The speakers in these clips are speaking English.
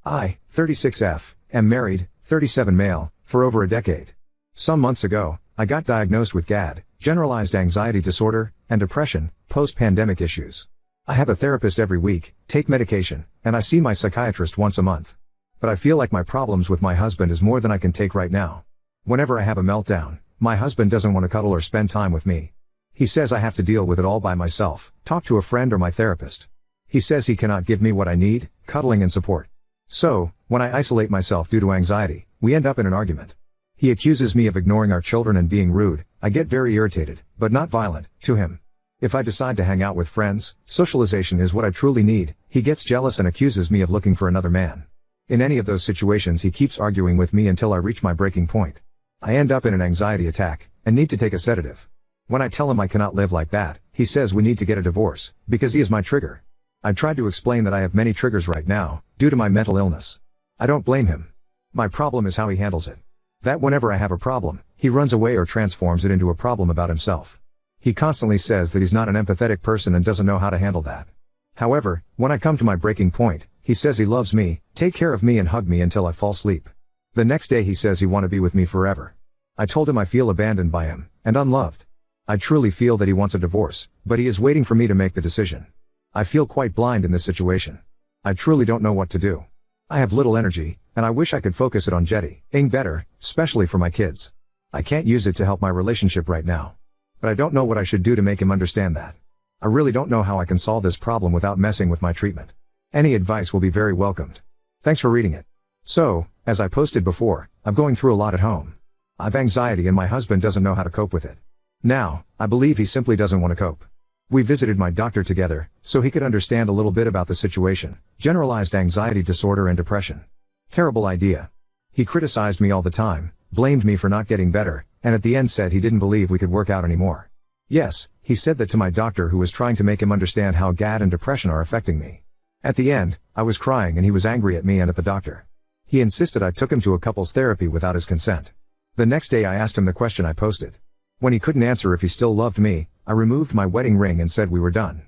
I, 36F, am married, 37 male, for over a decade. Some months ago, I got diagnosed with GAD, generalized anxiety disorder, and depression, post-pandemic issues. I have a therapist every week, take medication, and I see my psychiatrist once a month. But I feel like my problems with my husband is more than I can take right now. Whenever I have a meltdown, my husband doesn't want to cuddle or spend time with me. He says I have to deal with it all by myself, talk to a friend or my therapist. He says he cannot give me what I need, cuddling and support. So, when I isolate myself due to anxiety, we end up in an argument. He accuses me of ignoring our children and being rude. I get very irritated, but not violent, to him. If I decide to hang out with friends, socialization is what I truly need. He gets jealous and accuses me of looking for another man. In any of those situations he keeps arguing with me until I reach my breaking point. I end up in an anxiety attack, and need to take a sedative. When I tell him I cannot live like that, he says we need to get a divorce, because he is my trigger. I tried to explain that I have many triggers right now, due to my mental illness. I don't blame him. My problem is how he handles it. That whenever I have a problem, he runs away or transforms it into a problem about himself. He constantly says that he's not an empathetic person and doesn't know how to handle that. However, when I come to my breaking point, he says he loves me, take care of me and hug me until I fall asleep. The next day he says he wants to be with me forever. I told him I feel abandoned by him, and unloved. I truly feel that he wants a divorce, but he is waiting for me to make the decision. I feel quite blind in this situation. I truly don't know what to do. I have little energy, and I wish I could focus it on getting better, especially for my kids. I can't use it to help my relationship right now. But I don't know what I should do to make him understand that. I really don't know how I can solve this problem without messing with my treatment. Any advice will be very welcomed. Thanks for reading it. So, as I posted before, I'm going through a lot at home. I've anxiety and my husband doesn't know how to cope with it. Now, I believe he simply doesn't want to cope. We visited my doctor together, so he could understand a little bit about the situation, generalized anxiety disorder and depression. Terrible idea. He criticized me all the time, blamed me for not getting better, and at the end said he didn't believe we could work out anymore. Yes, he said that to my doctor who was trying to make him understand how GAD and depression are affecting me. At the end, I was crying and he was angry at me and at the doctor. He insisted I took him to a couples therapy without his consent. The next day I asked him the question I posted. When he couldn't answer if he still loved me, I removed my wedding ring and said we were done.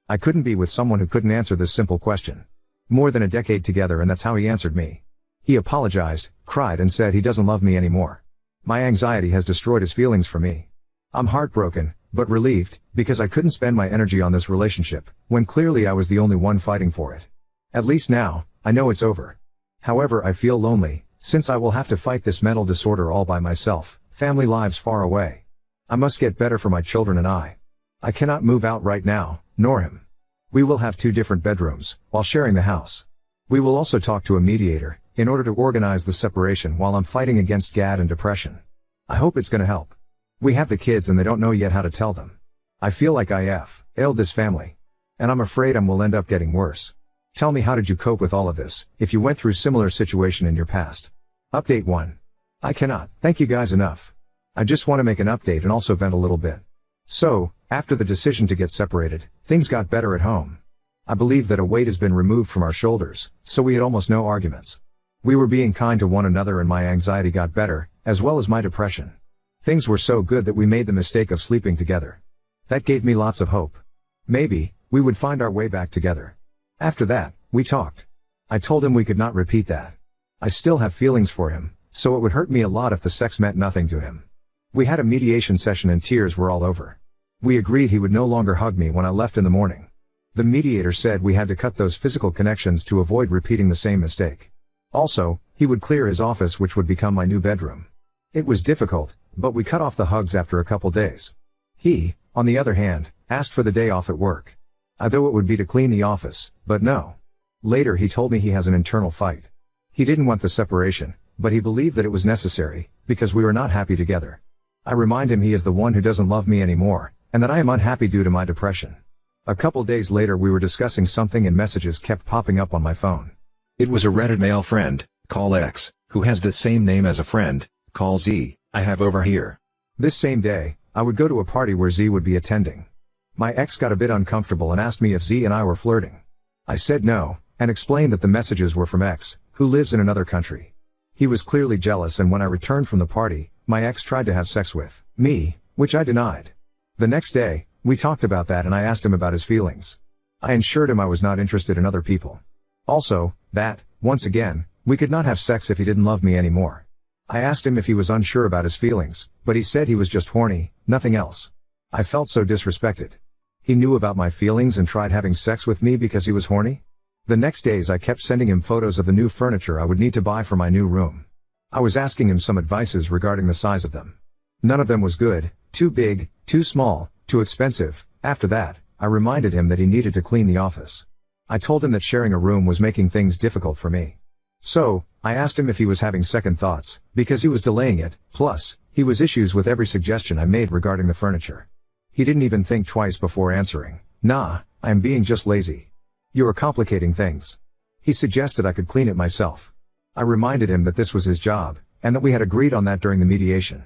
I couldn't be with someone who couldn't answer this simple question. More than a decade together and that's how he answered me. He apologized, cried and said he doesn't love me anymore. My anxiety has destroyed his feelings for me. I'm heartbroken, but relieved, because I couldn't spend my energy on this relationship, when clearly I was the only one fighting for it. At least now, I know it's over. However, I feel lonely, since I will have to fight this mental disorder all by myself, family lives far away. I must get better for my children and I cannot move out right now, nor him. We will have 2 different bedrooms, while sharing the house. We will also talk to a mediator, in order to organize the separation while I'm fighting against GAD and depression. I hope it's gonna help. We have the kids and they don't know yet how to tell them. I feel like I failed this family. And I'm afraid I will end up getting worse. Tell me, how did you cope with all of this, if you went through similar situation in your past? Update 1. I cannot thank you guys enough. I just want to make an update and also vent a little bit. So, after the decision to get separated, things got better at home. I believe that a weight has been removed from our shoulders, so we had almost no arguments. We were being kind to one another and my anxiety got better, as well as my depression. Things were so good that we made the mistake of sleeping together. That gave me lots of hope. Maybe we would find our way back together. After that, we talked. I told him we could not repeat that. I still have feelings for him, so it would hurt me a lot if the sex meant nothing to him. We had a mediation session and tears were all over. We agreed he would no longer hug me when I left in the morning. The mediator said we had to cut those physical connections to avoid repeating the same mistake. Also, he would clear his office, which would become my new bedroom. It was difficult, but we cut off the hugs after a couple days. He, on the other hand, asked for the day off at work. I thought it would be to clean the office, but no. Later he told me he has an internal fight. He didn't want the separation, but he believed that it was necessary, because we were not happy together. I remind him he is the one who doesn't love me anymore, and that I am unhappy due to my depression. A couple days later we were discussing something and messages kept popping up on my phone. It was a Reddit male friend, call X, who has the same name as a friend, call Z, I have over here. This same day, I would go to a party where Z would be attending. My ex got a bit uncomfortable and asked me if Z and I were flirting. I said no, and explained that the messages were from X, who lives in another country. He was clearly jealous, and when I returned from the party, my ex tried to have sex with me, which I denied. The next day, we talked about that and I asked him about his feelings. I assured him I was not interested in other people. Also, that once again, we could not have sex if he didn't love me anymore. I asked him if he was unsure about his feelings, but he said he was just horny, nothing else. I felt so disrespected. He knew about my feelings and tried having sex with me because he was horny? The next days I kept sending him photos of the new furniture I would need to buy for my new room. I was asking him some advices regarding the size of them. None of them was good, too big, too small, too expensive. After that, I reminded him that he needed to clean the office. I told him that sharing a room was making things difficult for me. So, I asked him if he was having second thoughts, because he was delaying it, plus, he was issues with every suggestion I made regarding the furniture. He didn't even think twice before answering. Nah, I am being just lazy. You are complicating things. He suggested I could clean it myself. I reminded him that this was his job, and that we had agreed on that during the mediation.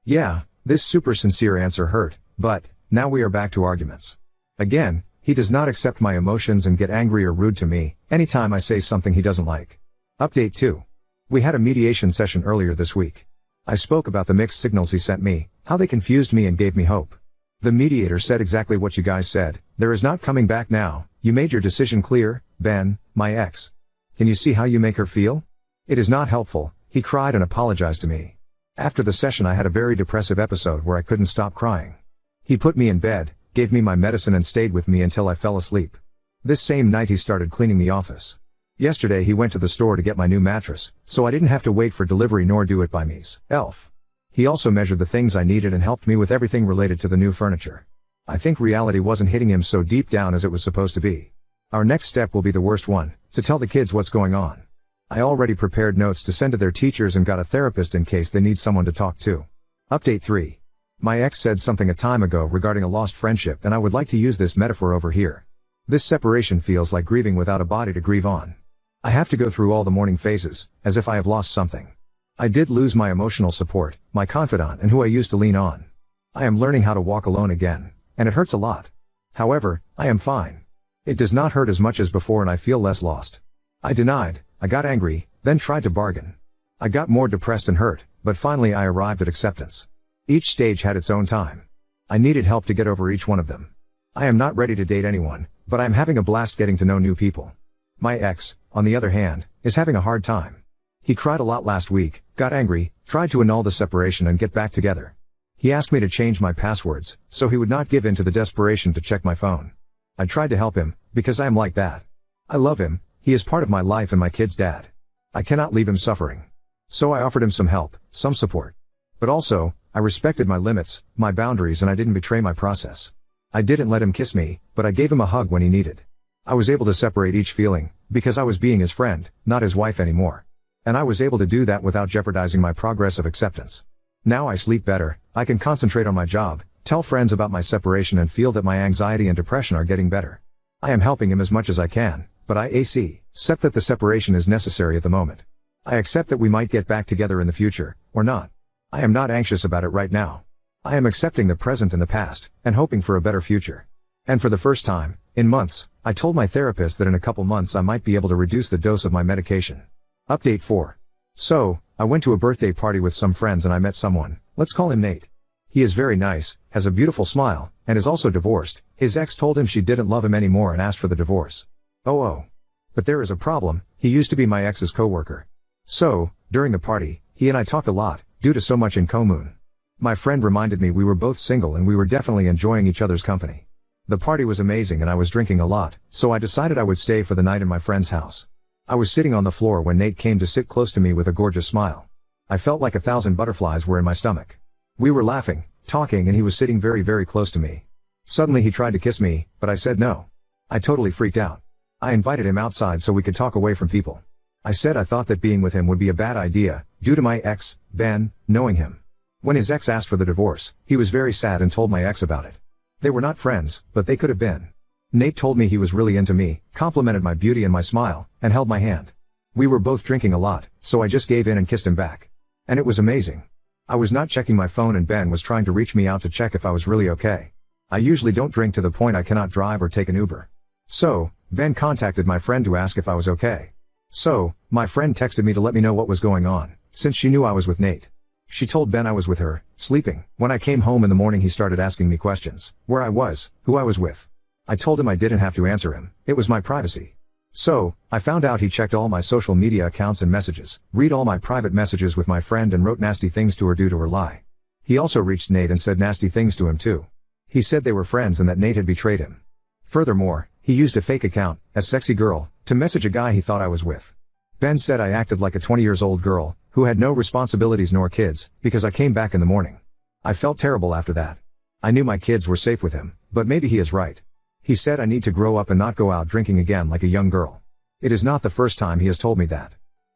Yeah, this super sincere answer hurt, but, now we are back to arguments. Again, he does not accept my emotions and get angry or rude to me, anytime I say something he doesn't like. Update 2. We had a mediation session earlier this week. I spoke about the mixed signals he sent me, how they confused me and gave me hope. The mediator said exactly what you guys said, there is not coming back now, you made your decision clear, Ben, my ex. Can you see how you make her feel? It is not helpful, he cried and apologized to me. After the session I had a very depressive episode where I couldn't stop crying. He put me in bed, gave me my medicine and stayed with me until I fell asleep. This same night he started cleaning the office. Yesterday he went to the store to get my new mattress, so I didn't have to wait for delivery nor do it by myself. He also measured the things I needed and helped me with everything related to the new furniture. I think reality wasn't hitting him so deep down as it was supposed to be. Our next step will be the worst one, to tell the kids what's going on. I already prepared notes to send to their teachers and got a therapist in case they need someone to talk to. Update 3. My ex said something a time ago regarding a lost friendship and I would like to use this metaphor over here. This separation feels like grieving without a body to grieve on. I have to go through all the mourning phases, as if I have lost something. I did lose my emotional support, my confidant and who I used to lean on. I am learning how to walk alone again, and it hurts a lot. However, I am fine. It does not hurt as much as before and I feel less lost. I denied, I got angry, then tried to bargain. I got more depressed and hurt, but finally I arrived at acceptance. Each stage had its own time. I needed help to get over each one of them. I am not ready to date anyone, but I am having a blast getting to know new people. My ex, on the other hand, is having a hard time. He cried a lot last week, got angry, tried to annul the separation and get back together. He asked me to change my passwords, so he would not give in to the desperation to check my phone. I tried to help him, because I am like that. I love him, he is part of my life and my kid's dad. I cannot leave him suffering. So I offered him some help, some support. But also, I respected my limits, my boundaries and I didn't betray my process. I didn't let him kiss me, but I gave him a hug when he needed. I was able to separate each feeling, because I was being his friend, not his wife anymore. And I was able to do that without jeopardizing my progress of acceptance. Now I sleep better, I can concentrate on my job, tell friends about my separation and feel that my anxiety and depression are getting better. I am helping him as much as I can, but I accept that the separation is necessary at the moment. I accept that we might get back together in the future, or not. I am not anxious about it right now. I am accepting the present and the past, and hoping for a better future. And for the first time, in months, I told my therapist that in a couple months I might be able to reduce the dose of my medication. Update 4. So, I went to a birthday party with some friends and I met someone, let's call him Nate. He is very nice, has a beautiful smile, and is also divorced. His ex told him she didn't love him anymore and asked for the divorce. Oh. But there is a problem, he used to be my ex's co-worker. So, during the party, he and I talked a lot, due to so much in common. My friend reminded me we were both single and we were definitely enjoying each other's company. The party was amazing and I was drinking a lot, so I decided I would stay for the night in my friend's house. I was sitting on the floor when Nate came to sit close to me with a gorgeous smile. I felt like 1,000 butterflies were in my stomach. We were laughing, talking and he was sitting very, very close to me. Suddenly he tried to kiss me, but I said no. I totally freaked out. I invited him outside so we could talk away from people. I said I thought that being with him would be a bad idea, due to my ex, Ben, knowing him. When his ex asked for the divorce, he was very sad and told my ex about it. They were not friends, but they could have been. Nate told me he was really into me, complimented my beauty and my smile, and held my hand. We were both drinking a lot, so I just gave in and kissed him back. And it was amazing. I was not checking my phone and Ben was trying to reach me out to check if I was really okay. I usually don't drink to the point I cannot drive or take an Uber. So, Ben contacted my friend to ask if I was okay. So, my friend texted me to let me know what was going on, since she knew I was with Nate. She told Ben I was with her, sleeping. When I came home in the morning he started asking me questions, where I was, who I was with. I told him I didn't have to answer him, it was my privacy. So, I found out he checked all my social media accounts and messages, read all my private messages with my friend and wrote nasty things to her due to her lie. He also reached Nate and said nasty things to him too. He said they were friends and that Nate had betrayed him. Furthermore, he used a fake account, a sexy girl, to message a guy he thought I was with. Ben said I acted like a 20-year-old girl, who had no responsibilities nor kids, because I came back in the morning. I felt terrible after that. I knew my kids were safe with him, but maybe he is right. He said I need to grow up and not go out drinking again like a young girl. It is not the first time he has told me that.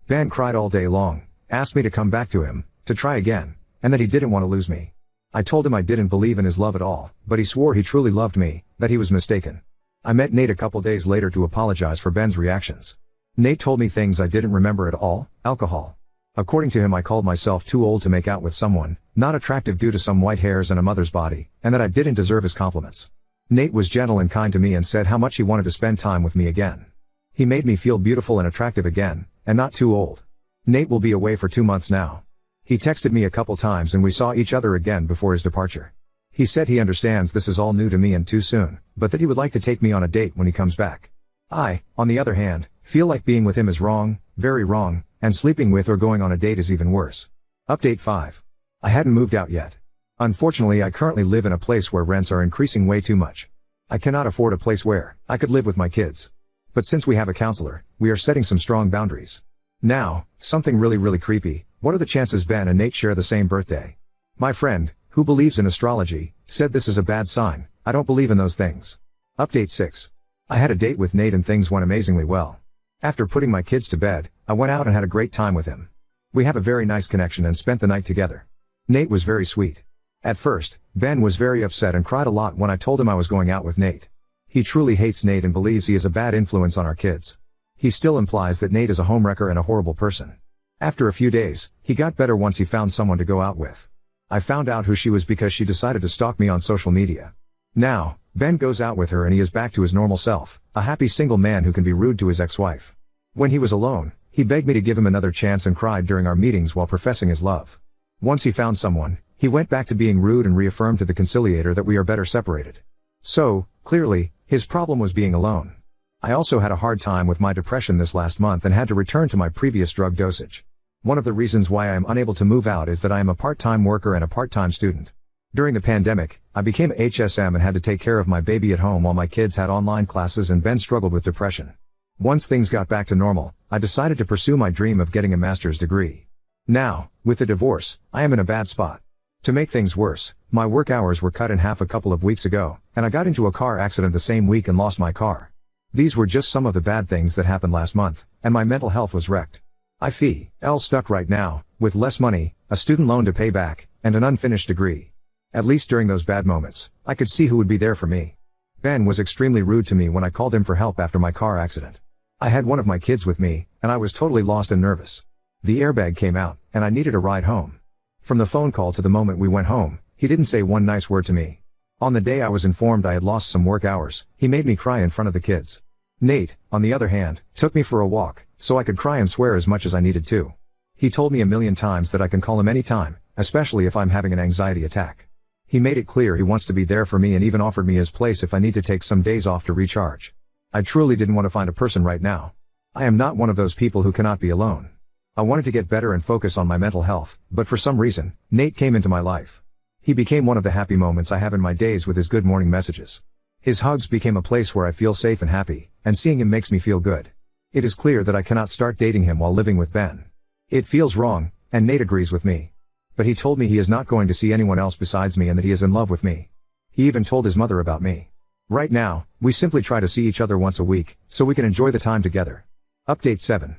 Ben cried all day long, asked me to come back to him, to try again, and that he didn't want to lose me. I told him I didn't believe in his love at all, but he swore he truly loved me, that he was mistaken. I met Nate a couple days later to apologize for Ben's reactions. Nate told me things I didn't remember at all: alcohol. According to him, I called myself too old to make out with someone, not attractive due to some white hairs and a mother's body, and that I didn't deserve his compliments. Nate was gentle and kind to me and said how much he wanted to spend time with me again. He made me feel beautiful and attractive again, and not too old. Nate will be away for 2 months now. He texted me a couple times and we saw each other again before his departure. He said he understands this is all new to me and too soon, but that he would like to take me on a date when he comes back. I, on the other hand, feel like being with him is wrong, very wrong, and sleeping with or going on a date is even worse. Update 5. I hadn't moved out yet. Unfortunately, I currently live in a place where rents are increasing way too much. I cannot afford a place where I could live with my kids. But since we have a counselor, we are setting some strong boundaries. Now, something really creepy: what are the chances Ben and Nate share the same birthday? My friend, who believes in astrology, said this is a bad sign. I don't believe in those things. Update 6. I had a date with Nate and things went amazingly well. After putting my kids to bed, I went out and had a great time with him. We have a very nice connection and spent the night together. Nate was very sweet. At first, Ben was very upset and cried a lot when I told him I was going out with Nate. He truly hates Nate and believes he is a bad influence on our kids. He still implies that Nate is a homewrecker and a horrible person. After a few days, he got better once he found someone to go out with. I found out who she was because she decided to stalk me on social media. Now, Ben goes out with her and he is back to his normal self, a happy single man who can be rude to his ex-wife. When he was alone, he begged me to give him another chance and cried during our meetings while professing his love. Once he found someone, he went back to being rude and reaffirmed to the conciliator that we are better separated. So, clearly, his problem was being alone. I also had a hard time with my depression this last month and had to return to my previous drug dosage. One of the reasons why I am unable to move out is that I am a part-time worker and a part-time student. During the pandemic, I became a HSM and had to take care of my baby at home while my kids had online classes and Ben struggled with depression. Once things got back to normal, I decided to pursue my dream of getting a master's degree. Now, with the divorce, I am in a bad spot. To make things worse, my work hours were cut in half a couple of weeks ago, and I got into a car accident the same week and lost my car. These were just some of the bad things that happened last month, and my mental health was wrecked. I feel stuck right now, with less money, a student loan to pay back, and an unfinished degree. At least during those bad moments, I could see who would be there for me. Ben was extremely rude to me when I called him for help after my car accident. I had one of my kids with me, and I was totally lost and nervous. The airbag came out, and I needed a ride home. From the phone call to the moment we went home, he didn't say one nice word to me. On the day I was informed I had lost some work hours, he made me cry in front of the kids. Nate, on the other hand, took me for a walk, so I could cry and swear as much as I needed to. He told me a million times that I can call him anytime, especially if I'm having an anxiety attack. He made it clear he wants to be there for me and even offered me his place if I need to take some days off to recharge. I truly didn't want to find a person right now. I am not one of those people who cannot be alone. I wanted to get better and focus on my mental health, but for some reason, Nate came into my life. He became one of the happy moments I have in my days with his good morning messages. His hugs became a place where I feel safe and happy, and seeing him makes me feel good. It is clear that I cannot start dating him while living with Ben. It feels wrong, and Nate agrees with me. But he told me he is not going to see anyone else besides me and that he is in love with me. He even told his mother about me. Right now, we simply try to see each other once a week, so we can enjoy the time together. Update 7.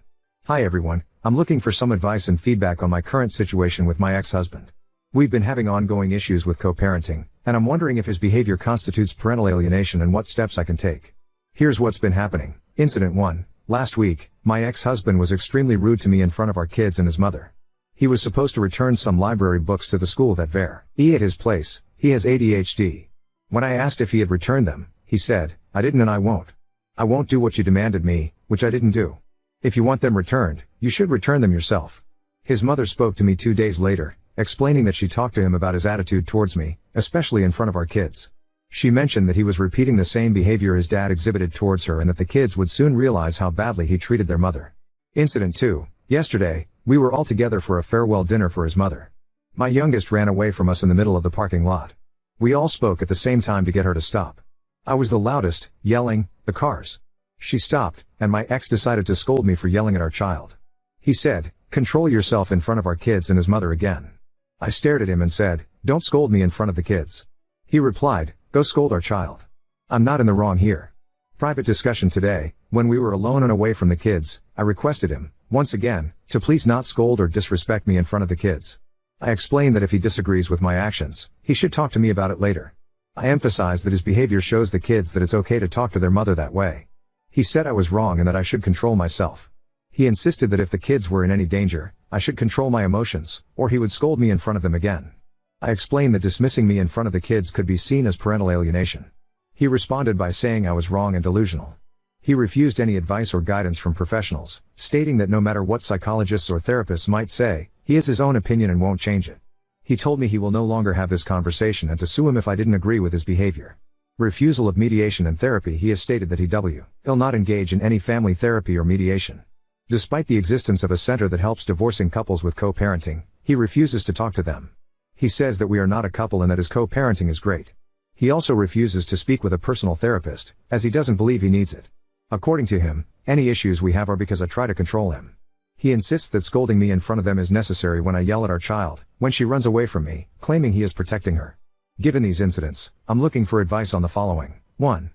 Hi everyone, I'm looking for some advice and feedback on my current situation with my ex-husband. We've been having ongoing issues with co-parenting, and I'm wondering if his behavior constitutes parental alienation and what steps I can take. Here's what's been happening. Incident 1. Last week, my ex-husband was extremely rude to me in front of our kids and his mother. He was supposed to return some library books to the school that were at his place. He has ADHD. When I asked if he had returned them, he said, "I didn't and I won't. I won't do what you demanded me," which I didn't do. If you want them returned, you should return them yourself. His mother spoke to me 2 days later, explaining that she talked to him about his attitude towards me, especially in front of our kids. She mentioned that he was repeating the same behavior his dad exhibited towards her and that the kids would soon realize how badly he treated their mother. Incident 2. Yesterday, we were all together for a farewell dinner for his mother. My youngest ran away from us in the middle of the parking lot. We all spoke at the same time to get her to stop. I was the loudest, yelling, "The cars." She stopped, and my ex decided to scold me for yelling at our child. He said, "Control yourself in front of our kids and his mother again." I stared at him and said, "Don't scold me in front of the kids." He replied, "Go scold our child. I'm not in the wrong here." Private discussion today, when we were alone and away from the kids, I requested him, once again, to please not scold or disrespect me in front of the kids. I explained that if he disagrees with my actions, he should talk to me about it later. I emphasized that his behavior shows the kids that it's okay to talk to their mother that way. He said I was wrong and that I should control myself. He insisted that if the kids were in any danger, I should control my emotions, or he would scold me in front of them again. I explained that dismissing me in front of the kids could be seen as parental alienation. He responded by saying I was wrong and delusional. He refused any advice or guidance from professionals, stating that no matter what psychologists or therapists might say, he has his own opinion and won't change it. He told me he will no longer have this conversation and to sue him if I didn't agree with his behavior. Refusal of mediation and therapy. He has stated that he will not engage in any family therapy or mediation. Despite the existence of a center that helps divorcing couples with co-parenting, he refuses to talk to them. He says that we are not a couple and that his co-parenting is great. He also refuses to speak with a personal therapist, as he doesn't believe he needs it. According to him, any issues we have are because I try to control him. He insists that scolding me in front of them is necessary when I yell at our child, when she runs away from me, claiming he is protecting her. Given these incidents, I'm looking for advice on the following. 1.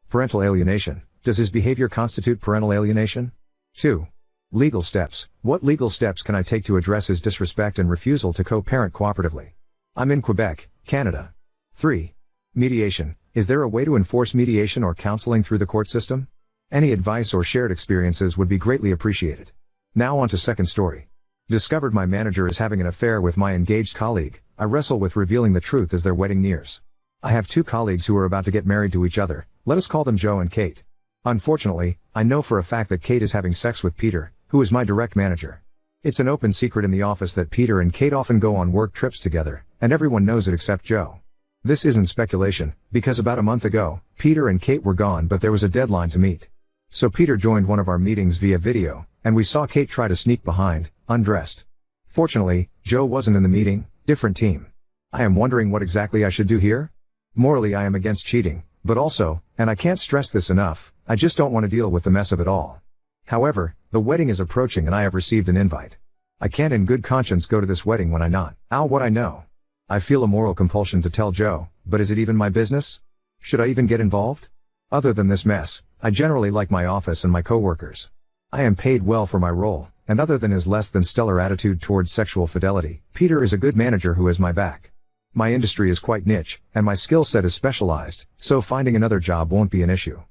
Parental alienation. Does his behavior constitute parental alienation? 2. Legal steps. What legal steps can I take to address his disrespect and refusal to co-parent cooperatively? I'm in Quebec, Canada. 3. Mediation. Is there a way to enforce mediation or counseling through the court system? Any advice or shared experiences would be greatly appreciated. Now on to second story. Discovered my manager is having an affair with my engaged colleague. I wrestle with revealing the truth as their wedding nears. I have 2 colleagues who are about to get married to each other. Let us call them Joe and Kate. Unfortunately, I know for a fact that Kate is having sex with Peter, who is my direct manager. It's an open secret in the office that Peter and Kate often go on work trips together, and everyone knows it except Joe. This isn't speculation, because about a month ago, Peter and Kate were gone but there was a deadline to meet. So Peter joined one of our meetings via video, and we saw Kate try to sneak behind, undressed. Fortunately, Joe wasn't in the meeting, different team. I am wondering what exactly I should do here? Morally I am against cheating, but also, and I can't stress this enough, I just don't want to deal with the mess of it all. However, the wedding is approaching and I have received an invite. I can't in good conscience go to this wedding when I not what I know. I feel a moral compulsion to tell Joe, but is it even my business? Should I even get involved? Other than this mess, I generally like my office and my coworkers. I am paid well for my role, and other than his less than stellar attitude towards sexual fidelity, Peter is a good manager who has my back. My industry is quite niche, and my skill set is specialized, so finding another job won't be an issue.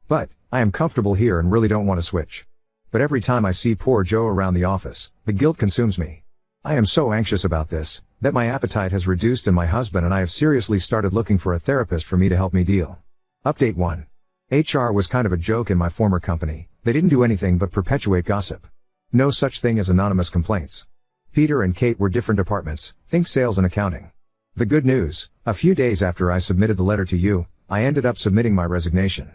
But, I am comfortable here and really don't want to switch. But every time I see poor Joe around the office, the guilt consumes me. I am so anxious about this, that my appetite has reduced and my husband and I have seriously started looking for a therapist for me to help me deal. Update 1. HR was kind of a joke in my former company. They didn't do anything but perpetuate gossip. No such thing as anonymous complaints. Peter and Kate were different departments, think sales and accounting. The good news, a few days after I submitted the letter to you, I ended up submitting my resignation.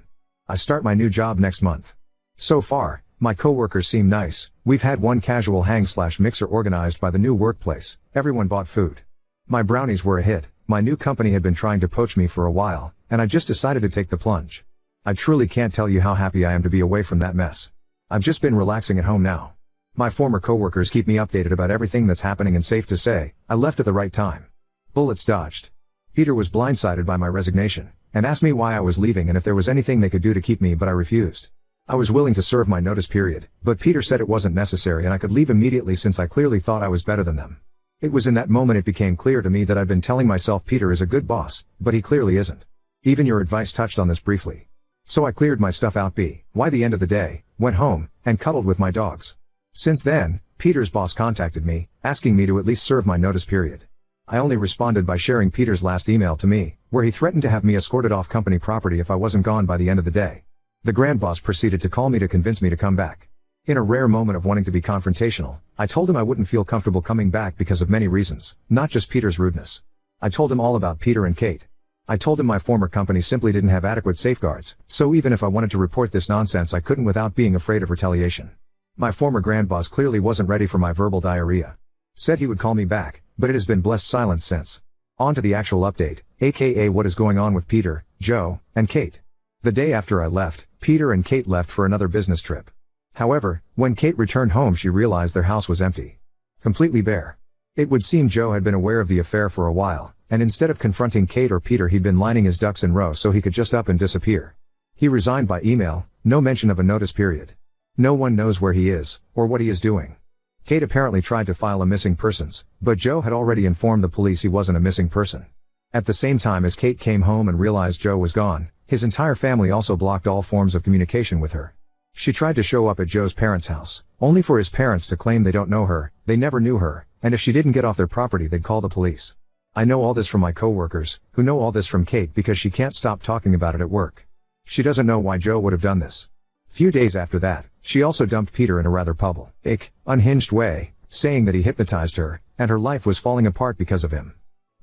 I start my new job next month. So far, my coworkers seem nice. We've had one casual hang/mixer organized by the new workplace. Everyone bought food. My brownies were a hit. My new company had been trying to poach me for a while, and I just decided to take the plunge. I truly can't tell you how happy I am to be away from that mess. I've just been relaxing at home now. My former coworkers keep me updated about everything that's happening and safe to say, I left at the right time. Bullets dodged. Peter was blindsided by my resignation, and asked me why I was leaving and if there was anything they could do to keep me, but I refused. I was willing to serve my notice period, but Peter said it wasn't necessary and I could leave immediately since I clearly thought I was better than them. It was in that moment it became clear to me that I'd been telling myself Peter is a good boss, but he clearly isn't. Even your advice touched on this briefly. So I cleared my stuff out by the end of the day, went home, and cuddled with my dogs. Since then, Peter's boss contacted me, asking me to at least serve my notice period. I only responded by sharing Peter's last email to me, where he threatened to have me escorted off company property if I wasn't gone by the end of the day. The grand boss proceeded to call me to convince me to come back. In a rare moment of wanting to be confrontational, I told him I wouldn't feel comfortable coming back because of many reasons, not just Peter's rudeness. I told him all about Peter and Kate. I told him my former company simply didn't have adequate safeguards, so even if I wanted to report this nonsense I couldn't without being afraid of retaliation. My former grandboss clearly wasn't ready for my verbal diarrhea. Said he would call me back, but it has been blessed silence since. On to the actual update, aka what is going on with Peter, Joe, and Kate. The day after I left, Peter and Kate left for another business trip. However, when Kate returned home she realized their house was empty. Completely bare. It would seem Joe had been aware of the affair for a while, and instead of confronting Kate or Peter he'd been lining his ducks in row so he could just up and disappear. He resigned by email, no mention of a notice period. No one knows where he is, or what he is doing. Kate apparently tried to file a missing persons, but Joe had already informed the police he wasn't a missing person. At the same time as Kate came home and realized Joe was gone, his entire family also blocked all forms of communication with her. She tried to show up at Joe's parents' house, only for his parents to claim they don't know her, they never knew her, and if she didn't get off their property they'd call the police. I know all this from my coworkers, who know all this from Kate because she can't stop talking about it at work. She doesn't know why Joe would have done this. Few days after that, she also dumped Peter in a rather public, unhinged way, saying that he hypnotized her, and her life was falling apart because of him.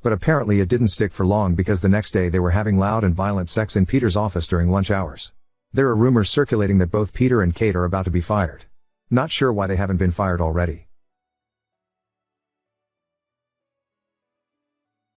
But apparently it didn't stick for long because the next day they were having loud and violent sex in Peter's office during lunch hours. There are rumors circulating that both Peter and Kate are about to be fired. Not sure why they haven't been fired already.